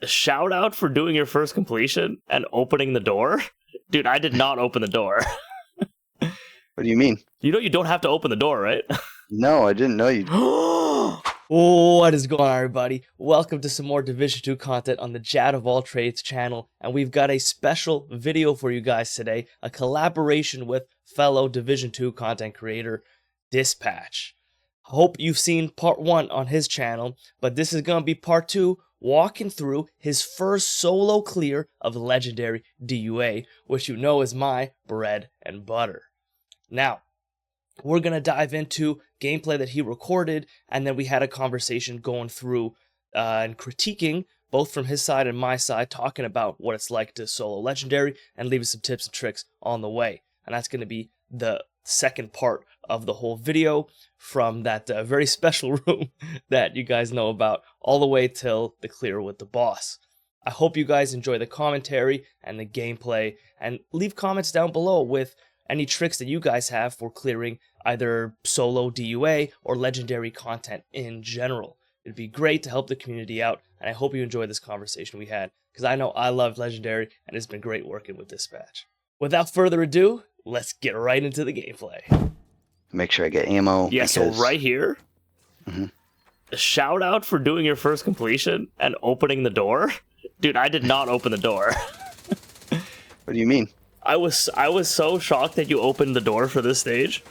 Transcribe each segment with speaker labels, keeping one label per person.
Speaker 1: Shout out for doing your first completion and opening the door. Dude, I did not open the door.
Speaker 2: What do you mean?
Speaker 1: You know you don't have to open the door, right?
Speaker 2: No, I didn't know you.
Speaker 3: What is going on, everybody? Welcome to some more Division 2 content on the Jack of All Trades channel, and we've got a special video for you guys today, a collaboration with fellow Division 2 content creator, Dispatch. Hope you've seen part 1 on his channel, but this is going to be part 2, walking through his first solo clear of legendary DUA, which you know is my bread and butter. Now, we're going to dive into gameplay that he recorded, and then we had a conversation going through and critiquing, both from his side and my side, talking about what it's like to solo legendary and leaving some tips and tricks on the way. And that's going to be the second part of the whole video from that very special room that you guys know about, all the way till the clear with the boss. I hope you guys enjoy the commentary and the gameplay, and leave comments down below with any tricks that you guys have for clearing either solo DUA or legendary content in general. It'd be great to help the community out, and I hope you enjoyed this conversation we had, because I know I loved legendary, and it's been great working with Dispatch. Without further ado, let's get right into the gameplay.
Speaker 2: Make sure I get ammo.
Speaker 1: Yeah, so right here, shout out for doing your first completion and opening the door. Dude, I did not open the door.
Speaker 2: What do you mean?
Speaker 1: I was so shocked that you opened the door for this stage.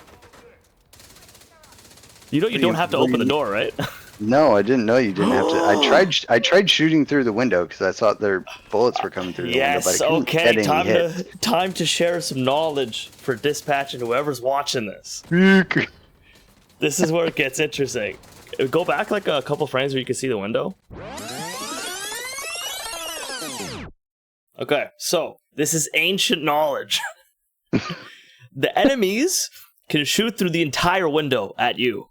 Speaker 1: You know you don't have to open the door, right?
Speaker 2: No, I didn't know you didn't have to. I tried shooting through the window because I thought their bullets were coming through the window, but I couldn't get any hits.
Speaker 1: Time to share some knowledge for Dispatch and whoever's watching this. This is where it gets interesting. Go back like a couple frames where you can see the window. Okay, so this is ancient knowledge. The enemies can shoot through the entire window at you.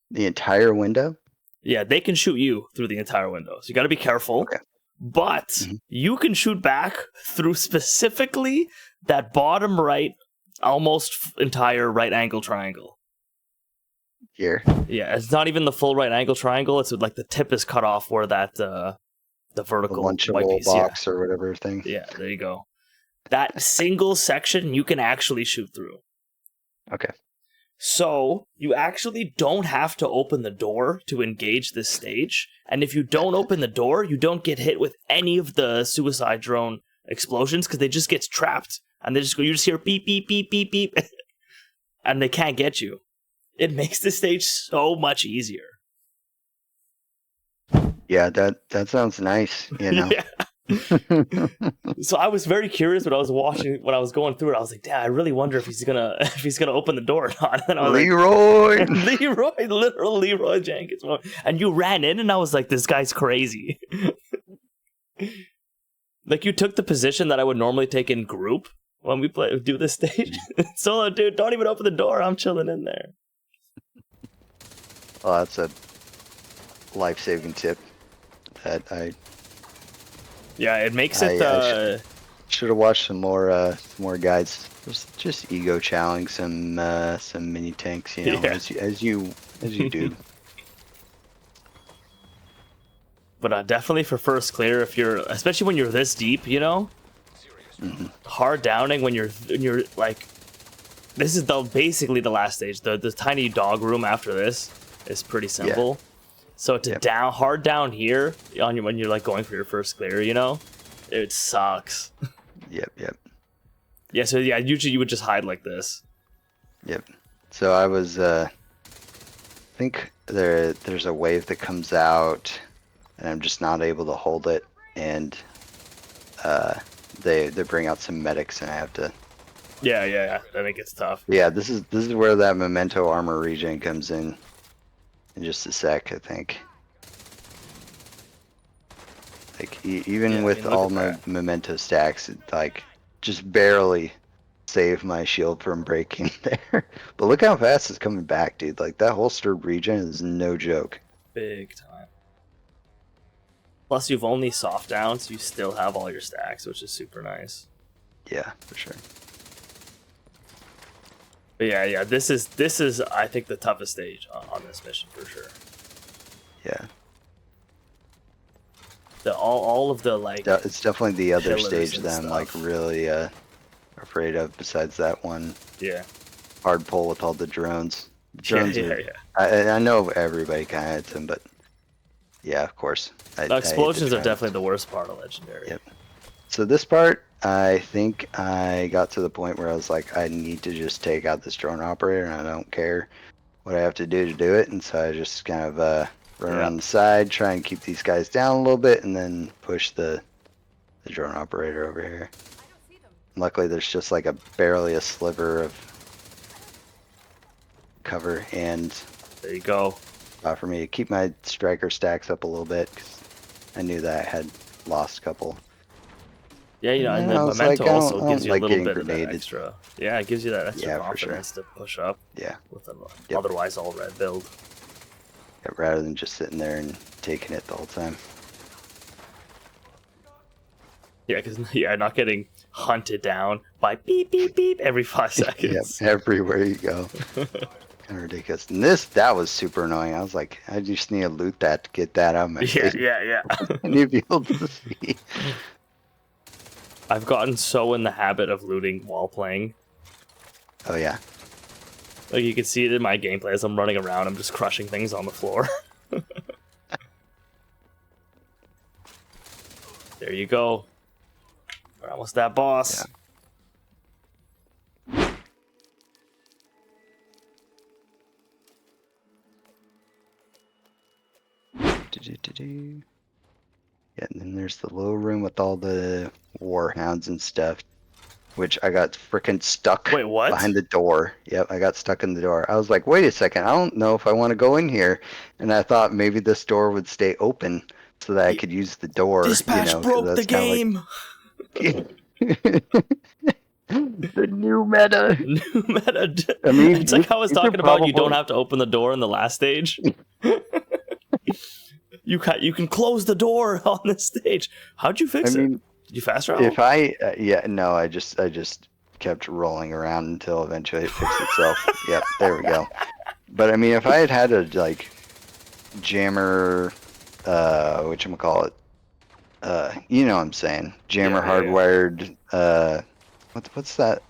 Speaker 2: The entire window?
Speaker 1: Yeah, they can shoot you through the entire window. So you got to be careful.
Speaker 2: Okay.
Speaker 1: But you can shoot back through specifically that bottom right, almost entire right angle triangle.
Speaker 2: Here?
Speaker 1: Yeah, it's not even the full right angle triangle. It's like the tip is cut off where that the vertical white piece
Speaker 2: box or whatever thing.
Speaker 1: Yeah, there you go. That single section you can actually shoot through.
Speaker 2: Okay.
Speaker 1: So you actually don't have to open the door to engage this stage. And if you don't open the door, you don't get hit with any of the suicide drone explosions because they just get trapped. And they just go, you just hear beep, beep, beep, beep, beep. And they can't get you. It makes the stage so much easier.
Speaker 2: Yeah, that sounds nice, you know.
Speaker 1: Yeah. So I was very curious when I was going through it. I was like, "Damn, I really wonder if he's gonna open the door or not." And I was
Speaker 2: Leroy,
Speaker 1: like, literal Leroy Jenkins. And you ran in, and I was like, "This guy's crazy." Like you took the position that I would normally take in group when we do this stage. Solo, dude, don't even open the door. I'm chilling in there.
Speaker 2: Well, that's a life-saving tip that I.
Speaker 1: Yeah, it makes it.
Speaker 2: Should have watched some more guides. Just ego challenging some mini tanks, you know,
Speaker 1: yeah.
Speaker 2: as you do.
Speaker 1: But definitely for first clear, especially when you're this deep, you know, hard downing when you're like, this is basically the last stage. The tiny dog room after this is pretty simple. Yeah. So to hard down here when you're like going for your first clear, you know, it sucks.
Speaker 2: Yep.
Speaker 1: Yeah, so yeah, usually you would just hide like this.
Speaker 2: Yep. So I was I think there's a wave that comes out and I'm just not able to hold it, and they bring out some medics and I have to.
Speaker 1: Yeah. I think it's tough.
Speaker 2: Yeah, this is where that memento armor regen comes in just a sec, I think. Like even with all my memento stacks, it like just barely saved my shield from breaking there. But look how fast it's coming back, dude. Like that holstered regen is no joke.
Speaker 1: Big time. Plus you've only soft down, so you still have all your stacks, which is super nice.
Speaker 2: Yeah, for sure.
Speaker 1: But yeah, this is I think the toughest stage on this mission for sure.
Speaker 2: Yeah.
Speaker 1: all of the like.
Speaker 2: It's definitely the other
Speaker 1: pillars
Speaker 2: stage
Speaker 1: and
Speaker 2: that I'm like
Speaker 1: stuff.
Speaker 2: really afraid of. Besides that one
Speaker 1: Yeah.
Speaker 2: hard pull with all the drones.
Speaker 1: Yeah,
Speaker 2: Drones
Speaker 1: yeah,
Speaker 2: are.
Speaker 1: yeah.
Speaker 2: I know everybody kind of hits them, but yeah, of course. I
Speaker 1: The
Speaker 2: hate the
Speaker 1: explosions are
Speaker 2: drones.
Speaker 1: definitely the worst part of Legendary.
Speaker 2: Yep. So this part, I think I got to the point where I was like, I need to just take out this drone operator, and I don't care what I have to do it. And so I just kind of run around the side, try and keep these guys down a little bit, and then push the drone operator over here. Luckily, there's just like barely a sliver of cover, and
Speaker 1: There you go.
Speaker 2: for me to keep my striker stacks up a little bit, because I knew that I had lost a couple.
Speaker 1: Yeah, you know, and
Speaker 2: I
Speaker 1: the
Speaker 2: was
Speaker 1: memento
Speaker 2: like, I
Speaker 1: also
Speaker 2: don't
Speaker 1: gives you a
Speaker 2: like
Speaker 1: little
Speaker 2: getting
Speaker 1: bit of that
Speaker 2: grenaded.
Speaker 1: extra. Yeah, it gives you that extra
Speaker 2: Yeah, for sure.
Speaker 1: confidence to push up
Speaker 2: Yeah.
Speaker 1: with an
Speaker 2: Yep.
Speaker 1: otherwise all red build.
Speaker 2: Yeah, rather than just sitting there and taking it the whole time.
Speaker 1: Yeah, because not getting hunted down by beep beep beep every 5 seconds.
Speaker 2: Yep, everywhere you go. Kind of ridiculous. And that was super annoying. I was like, I just need to loot that to get that out of my
Speaker 1: Yeah,
Speaker 2: face.
Speaker 1: yeah.
Speaker 2: I need to be able to see.
Speaker 1: I've gotten so in the habit of looting while playing.
Speaker 2: Oh yeah.
Speaker 1: Like you can see it in my gameplay as I'm running around, I'm just crushing things on the floor. There you go. We're almost that boss.
Speaker 2: Yeah, and then there's the little room with all the warhounds and stuff, which I got freaking stuck
Speaker 1: Wait, what?
Speaker 2: behind the door. Yep, I got stuck in the door. I was like, wait a second, I don't know if I want to go in here. And I thought maybe this door would stay open so that I could use the door.
Speaker 1: Dispatch broke the game.
Speaker 2: The new meta.
Speaker 1: New meta.
Speaker 2: I mean,
Speaker 1: it's like I was talking about. You don't
Speaker 2: probably-
Speaker 1: have to open the door in the last stage. You can close the door on this stage. How'd you fix it? Did you fast travel?
Speaker 2: If I no, I just kept rolling around until eventually it fixed itself. Yep, there we go. But I mean, if I had a like jammer, whatchamacallit, you know what I'm saying, jammer hardwired, what's that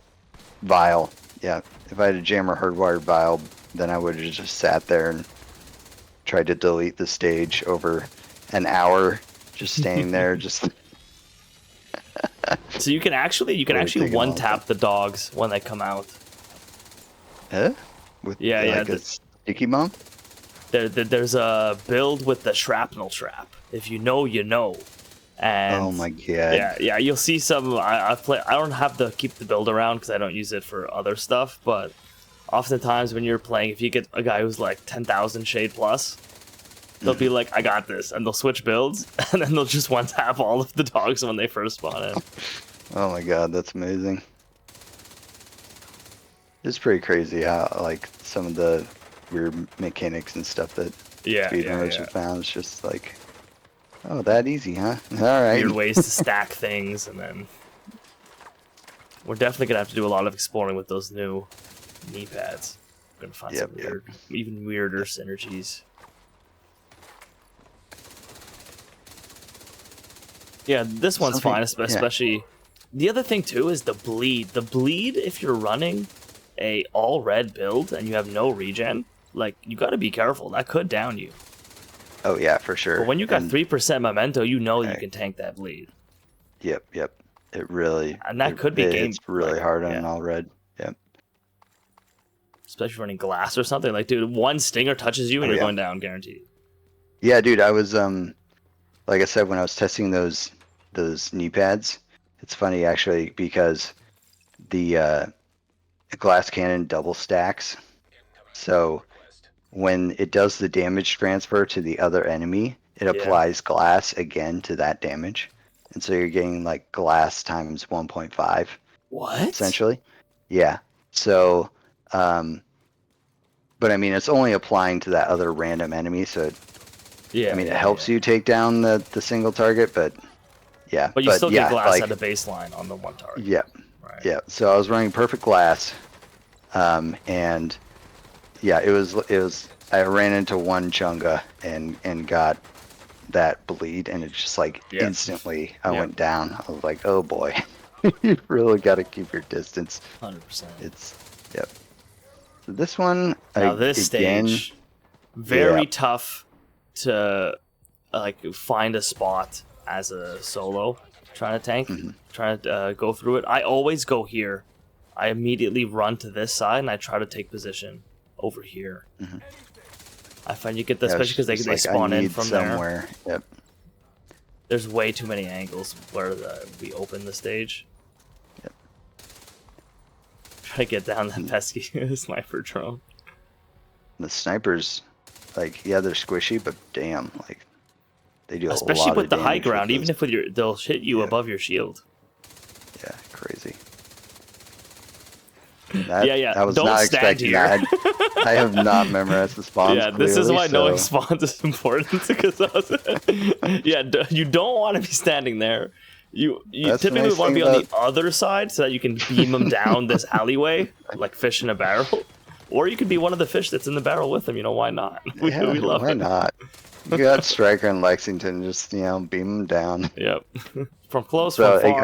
Speaker 2: vial? Yeah, if I had a jammer hardwired vial, then I would have just sat there and tried to delete the stage over an hour, just staying there, just.
Speaker 1: So you can actually one tap the dogs when they come out.
Speaker 2: Huh? With like a sticky bomb?
Speaker 1: There's a build with the shrapnel trap. If you know, you know. And
Speaker 2: oh my god.
Speaker 1: Yeah. You'll see some. I don't have to keep the build around because I don't use it for other stuff. But oftentimes when you're playing, if you get a guy who's like 10,000 shade plus, they'll be like, I got this, and they'll switch builds, and then they'll just one tap all of the dogs when they first spawn in.
Speaker 2: Oh my god, that's amazing. It's pretty crazy how like some of the weird mechanics and stuff that speedrunners have found. It's just like, oh, that easy, huh? All right.
Speaker 1: Weird ways to stack things, and then we're definitely gonna have to do a lot of exploring with those new knee pads. We're gonna find some weird, even weirder synergies. Yeah, this one's fine, especially. The other thing too is the bleed. The bleed, if you're running a all red build and you have no regen, like you got to be careful. That could down you.
Speaker 2: Oh yeah, for sure.
Speaker 1: But when you got 3% memento, you know you can tank that bleed.
Speaker 2: Yep. It really.
Speaker 1: And that could be game.
Speaker 2: It's really hard on all red. Yep.
Speaker 1: Especially running glass or something. Like, dude, one stinger touches you and you're going down, guaranteed.
Speaker 2: Yeah, dude. I was like I said, when I was testing those knee pads, it's funny actually because the glass cannon double stacks. So when it does the damage transfer to the other enemy, it applies glass again to that damage. And so you're getting like glass times 1.5.
Speaker 1: What?
Speaker 2: Essentially. Yeah. So, but I mean, it's only applying to that other random enemy. So, I mean, it helps you take down the single target, but yeah.
Speaker 1: But you still get glass at a baseline on the one target.
Speaker 2: Yeah. Right. Yeah. So I was running perfect glass. And yeah, it was, I ran into one chunga and got that bleed, and it's just like
Speaker 1: Yeah.
Speaker 2: instantly I
Speaker 1: Yeah.
Speaker 2: went down. I was like, oh boy, you really got to keep your distance.
Speaker 1: 100%.
Speaker 2: It's yep. So this one,
Speaker 1: Now this
Speaker 2: again,
Speaker 1: stage, very
Speaker 2: yeah.
Speaker 1: tough to like find a spot as a solo trying to tank, trying to go through it. I always go here. I immediately run to this side and I try to take position over here. I find you get that, especially because they spawn in from
Speaker 2: somewhere. There. Yep.
Speaker 1: There's way too many angles where we open the stage.
Speaker 2: Yep.
Speaker 1: Try to get down that pesky sniper drone.
Speaker 2: The snipers, like, yeah, they're squishy, but damn, like, they do a
Speaker 1: Especially
Speaker 2: lot
Speaker 1: with
Speaker 2: of
Speaker 1: the high
Speaker 2: damage
Speaker 1: ground,
Speaker 2: with
Speaker 1: even
Speaker 2: those.
Speaker 1: if with your, they'll hit you
Speaker 2: Yeah.
Speaker 1: above your shield.
Speaker 2: Yeah, crazy.
Speaker 1: Yeah.
Speaker 2: I was
Speaker 1: Don't
Speaker 2: not
Speaker 1: stand
Speaker 2: expecting
Speaker 1: here.
Speaker 2: that. I have not memorized the spawns.
Speaker 1: Yeah, this is
Speaker 2: clearly,
Speaker 1: why knowing
Speaker 2: so-
Speaker 1: spawns is important because you don't want to be standing there. You
Speaker 2: That's the
Speaker 1: typically
Speaker 2: nice
Speaker 1: want to
Speaker 2: thing
Speaker 1: be on the
Speaker 2: about-
Speaker 1: other side so that you can beam them down this alleyway like fish in a barrel, or you could be one of the fish that's in the barrel with them. You know, why not? We love
Speaker 2: why
Speaker 1: it.
Speaker 2: not? You got Striker and Lexington, just beam them down.
Speaker 1: Yep, from close,
Speaker 2: So
Speaker 1: from far.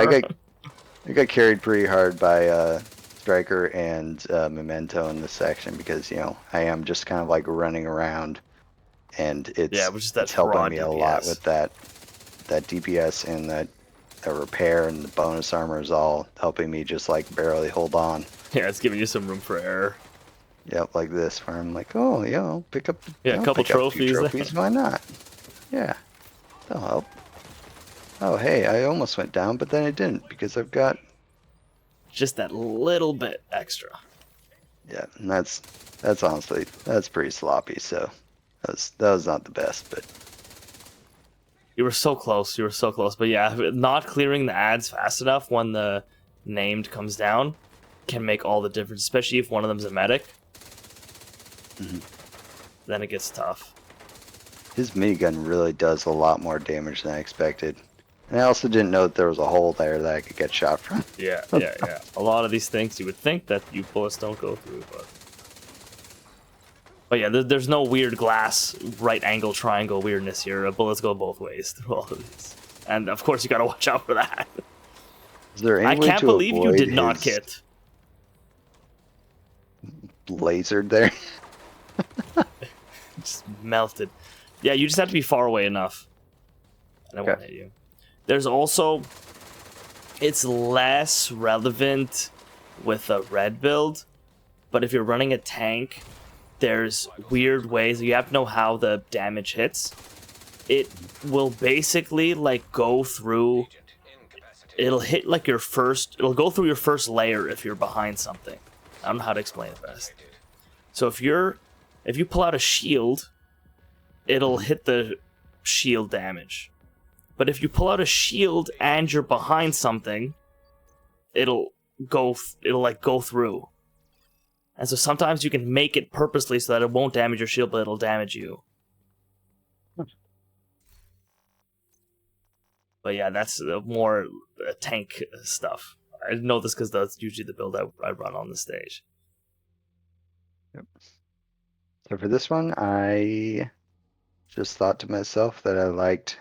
Speaker 2: I got carried pretty hard by Striker and Memento in this section because I am just kind of like running around, and
Speaker 1: which is that
Speaker 2: it's helping
Speaker 1: raw
Speaker 2: me a lot
Speaker 1: DPS.
Speaker 2: with that DPS and that repair, and the bonus armor is all helping me just like barely hold on.
Speaker 1: Yeah, it's giving you some room for error.
Speaker 2: Yep, like this, where I'm like, oh, I'll pick up.
Speaker 1: Yeah, a
Speaker 2: I'll
Speaker 1: couple
Speaker 2: pick up a few
Speaker 1: trophies.
Speaker 2: Why not? Yeah, that'll help. Oh, hey, I almost went down, but then I didn't because I've got.
Speaker 1: Just that little bit extra.
Speaker 2: Yeah, and that's honestly pretty sloppy. So that was not the best, but
Speaker 1: You were so close. You were so close. But yeah, not clearing the ads fast enough when the named comes down can make all the difference, especially if one of them's a medic. Then it gets tough.
Speaker 2: his minigun really does a lot more damage than I expected. And I also didn't know that there was a hole there that I could get shot from.
Speaker 1: Yeah. A lot of these things you would think that you bullets don't go through, but yeah, there's no weird glass right angle triangle weirdness here. Bullets go both ways through all of these, and of course you gotta watch out for that.
Speaker 2: Is there any
Speaker 1: I
Speaker 2: way
Speaker 1: can't
Speaker 2: to
Speaker 1: believe you
Speaker 2: avoid
Speaker 1: did not
Speaker 2: his
Speaker 1: kit.
Speaker 2: lasered there?
Speaker 1: Just melted. Yeah, you just have to be far away enough. And I won't
Speaker 2: Okay.
Speaker 1: hit you. There's also, it's less relevant with a red build, but if you're running a tank, there's weird ways. You have to know how the damage hits. It will basically like go through. It'll hit like your first. It'll go through your first layer if you're behind something. I don't know how to explain it best. So if you pull out a shield, it'll hit the shield damage. But if you pull out a shield and you're behind something, it'll like go through. And so sometimes you can make it purposely so that it won't damage your shield, but it'll damage you. But yeah, that's more tank stuff. I know this because that's usually the build I run on the stage.
Speaker 2: Yep. So for this one, I just thought to myself that I liked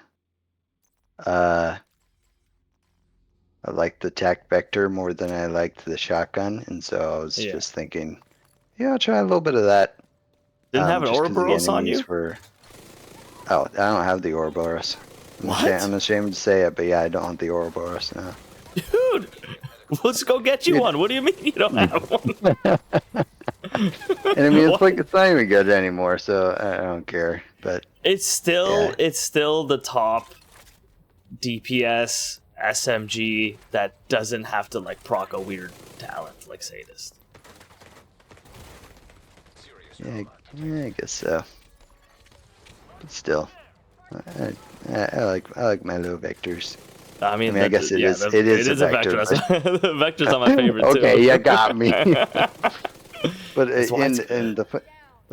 Speaker 2: the tac vector more than I liked the shotgun, and so I was just thinking, I'll try a little bit of that.
Speaker 1: Didn't have an
Speaker 2: just 'cause the
Speaker 1: Ouroboros on you?
Speaker 2: enemies Oh, I don't have the Ouroboros.
Speaker 1: What?
Speaker 2: I'm ashamed to say it, but yeah, I don't have the Ouroboros now.
Speaker 1: Dude, let's go get you one. What do you mean you don't have one?
Speaker 2: And I mean, it's not even good anymore, so I don't care. But
Speaker 1: it's still the top DPS SMG that doesn't have to like proc a weird talent like Sadist.
Speaker 2: yeah, I guess so. But still, I like my low vectors.
Speaker 1: I mean,
Speaker 2: I guess it is a vector.
Speaker 1: The vector's on my favorite too.
Speaker 2: Okay, you got me. But
Speaker 1: That's why it's
Speaker 2: the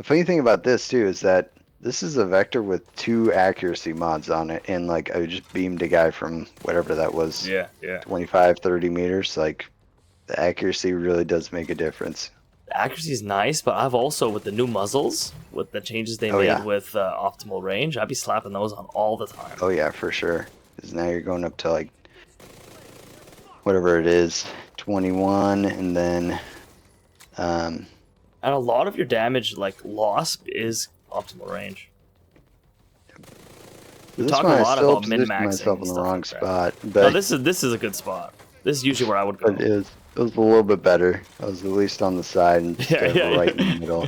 Speaker 2: funny thing about this too is that this is a vector with 2 accuracy mods on it, and like I just beamed a guy from whatever that was,
Speaker 1: yeah.
Speaker 2: 25, 30 meters. Like the accuracy really does make a difference.
Speaker 1: The accuracy is nice, but I've also, with the new muzzles, with the changes they
Speaker 2: Oh,
Speaker 1: made
Speaker 2: yeah.
Speaker 1: with optimal range, I'd be slapping those on all the time.
Speaker 2: Oh yeah, for sure. Because now you're going up to like whatever it is, 21, and then
Speaker 1: And a lot of your damage, like loss, is optimal range. We
Speaker 2: this
Speaker 1: talk a
Speaker 2: one I
Speaker 1: lot
Speaker 2: still
Speaker 1: about
Speaker 2: positioned
Speaker 1: min-maxing
Speaker 2: myself
Speaker 1: and
Speaker 2: in the
Speaker 1: stuff
Speaker 2: wrong
Speaker 1: like that.
Speaker 2: spot,
Speaker 1: No,
Speaker 2: but
Speaker 1: this is a good spot. This is usually where I would go.
Speaker 2: it was a little bit better. I was at least on the side instead of right in the middle.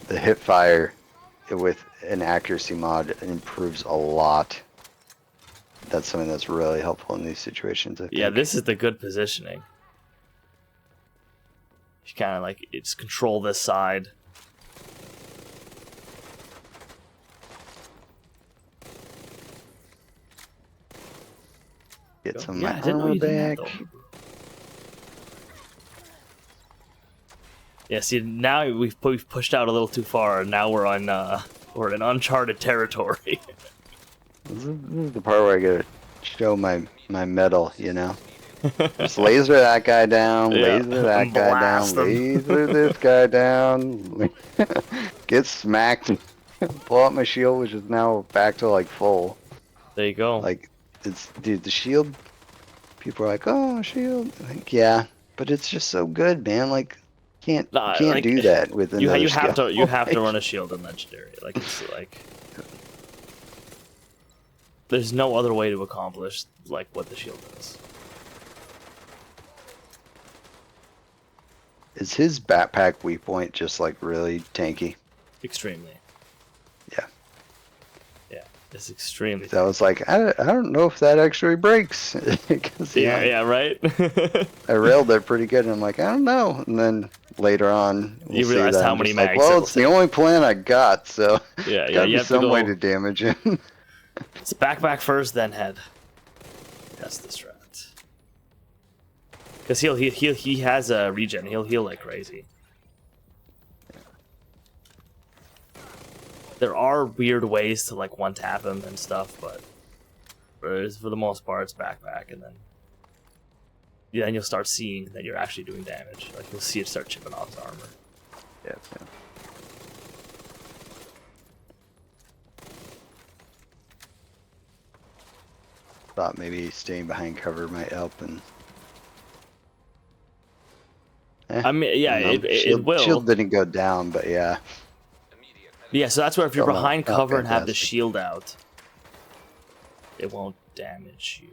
Speaker 2: The hip fire with an accuracy mod improves a lot. That's something that's really helpful in these situations, I think.
Speaker 1: Yeah, this is the good positioning. You kind of like just control this side.
Speaker 2: Get some of
Speaker 1: Yeah, I
Speaker 2: my
Speaker 1: didn't know
Speaker 2: armor
Speaker 1: you didn't have
Speaker 2: back.
Speaker 1: the- Yeah, see, now we've pushed out a little too far, and now we're in uncharted territory.
Speaker 2: This is the part where I gotta show my metal, you know? Just laser that guy down,
Speaker 1: Yeah,
Speaker 2: laser that
Speaker 1: and
Speaker 2: guy
Speaker 1: blast
Speaker 2: down,
Speaker 1: him.
Speaker 2: laser this guy down, get smacked, pull out my shield, which is now back to like full.
Speaker 1: There you go.
Speaker 2: Like, dude, the shield, people are like, oh, shield. Like, yeah, but it's just so good, man. Like, you can't
Speaker 1: Like,
Speaker 2: do that with another
Speaker 1: you have
Speaker 2: skill.
Speaker 1: to run a shield in legendary. Like it's like there's no other way to accomplish like what the shield does.
Speaker 2: Is his backpack weak point just like really tanky?
Speaker 1: Extremely.
Speaker 2: Yeah.
Speaker 1: Yeah, it's extremely.
Speaker 2: So I was like, I don't know if that actually breaks. 'Cause, you know,
Speaker 1: Yeah, right.
Speaker 2: I railed it pretty good, and I'm like, I don't know. And then later on, we'll
Speaker 1: You
Speaker 2: see
Speaker 1: realized
Speaker 2: that
Speaker 1: how
Speaker 2: I'm
Speaker 1: many
Speaker 2: just like,
Speaker 1: mags
Speaker 2: well,
Speaker 1: it'll
Speaker 2: it's the
Speaker 1: take.
Speaker 2: only plan I got, so
Speaker 1: Yeah,
Speaker 2: gotta
Speaker 1: you
Speaker 2: be
Speaker 1: have to
Speaker 2: some way
Speaker 1: go.
Speaker 2: to damage him.
Speaker 1: It's backpack first, then head. That's the strat. Because he has a regen. He'll heal like crazy. There are weird ways to like one tap him and stuff, but for the most part, it's backpack, and then you'll start seeing that you're actually doing damage. Like you'll see it start chipping off his armor.
Speaker 2: Yeah. Thought maybe staying behind cover might help, and
Speaker 1: I mean, yeah,
Speaker 2: I don't know.
Speaker 1: it will.
Speaker 2: Shield didn't go down, but yeah.
Speaker 1: Yeah, so that's where if you're
Speaker 2: Still
Speaker 1: behind
Speaker 2: not
Speaker 1: cover and have the
Speaker 2: fantastic.
Speaker 1: shield out, it won't damage you.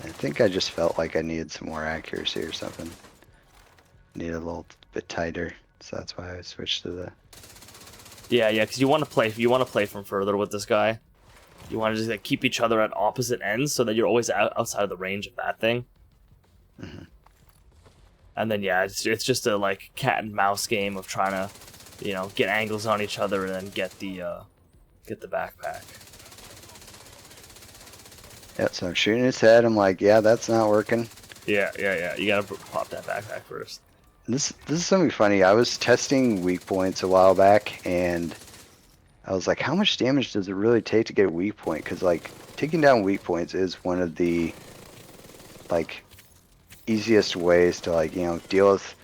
Speaker 2: I think I just felt like I needed some more accuracy or something. Need a little bit tighter, so that's why I switched to the.
Speaker 1: Yeah, because you want to play from further with this guy. You want to just like keep each other at opposite ends so that you're always outside of the range of that thing.
Speaker 2: Mhm.
Speaker 1: And then yeah, it's just a like cat and mouse game of trying to, get angles on each other and then get the backpack.
Speaker 2: Yeah, so I'm shooting his head. I'm like, yeah, that's not working.
Speaker 1: Yeah. You gotta pop that backpack first.
Speaker 2: This is something funny. I was testing weak points a while back, and I was like, how much damage does it really take to get a weak point? Because like taking down weak points is one of the like easiest ways to like deal with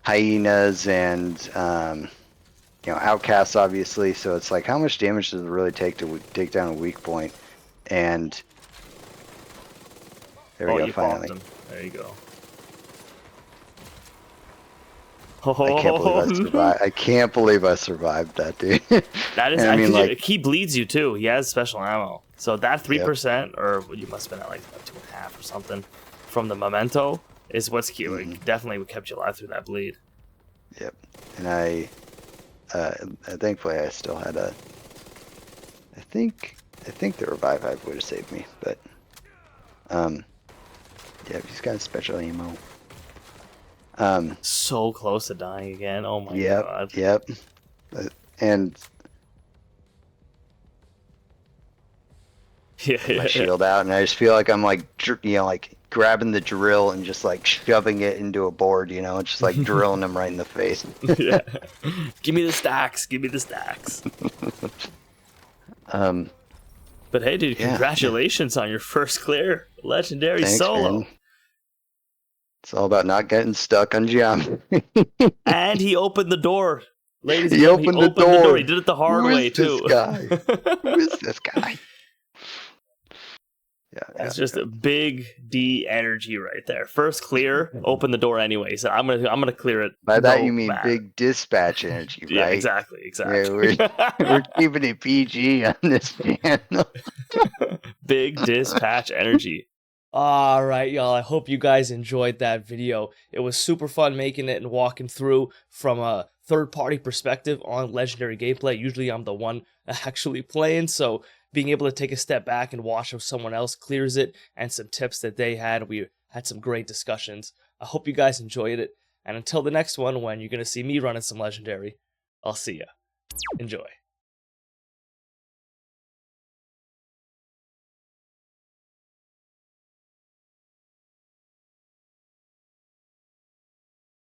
Speaker 2: hyenas and outcasts, obviously. So it's like, how much damage does it really take to take down a weak point? And there we go,
Speaker 1: You
Speaker 2: finally.
Speaker 1: popped him. There you go.
Speaker 2: I can't believe I survived. I can't believe I survived that, dude.
Speaker 1: That is,
Speaker 2: And I mean, like,
Speaker 1: he bleeds you too. He has special ammo. So that 3%, or you must have been at like 2.5 or something, from the memento is what's key. Like, definitely kept you alive through that bleed.
Speaker 2: Yep. And I thankfully I still had a. I think the revive hive would have saved me, but yeah, he's got special ammo.
Speaker 1: So close to dying again. Oh my god.
Speaker 2: Yep. And
Speaker 1: Yeah.
Speaker 2: my shield out, and I just feel like I'm like like grabbing the drill and just like shoving it into a board, just like drilling him right in the face.
Speaker 1: Yeah. Give me the stacks. Give me the stacks. But hey, dude,
Speaker 2: Yeah.
Speaker 1: congratulations on your first clear legendary
Speaker 2: Thanks,
Speaker 1: solo.
Speaker 2: man. It's all about not getting stuck on geometry.
Speaker 1: And he opened the door. Ladies and
Speaker 2: He
Speaker 1: gentlemen,
Speaker 2: opened the door.
Speaker 1: He did it the hard
Speaker 2: Who is
Speaker 1: way,
Speaker 2: this
Speaker 1: too.
Speaker 2: guy? Who is this guy? Yeah,
Speaker 1: That's just a big D energy right there. First clear, open the door anyway. So I'm gonna clear it.
Speaker 2: By that you
Speaker 1: no
Speaker 2: mean
Speaker 1: matter.
Speaker 2: big dispatch energy, right?
Speaker 1: Yeah, exactly.
Speaker 2: Yeah, we're keeping it PG on this channel.
Speaker 1: Big dispatch energy.
Speaker 3: All right, y'all. I hope you guys enjoyed that video. It was super fun making it and walking through from a third-party perspective on legendary gameplay. Usually I'm the one actually playing, so being able to take a step back and watch how someone else clears it and some tips that they had. We had some great discussions. I hope you guys enjoyed it. And until the next one, when you're going to see me running some legendary, I'll see ya. Enjoy.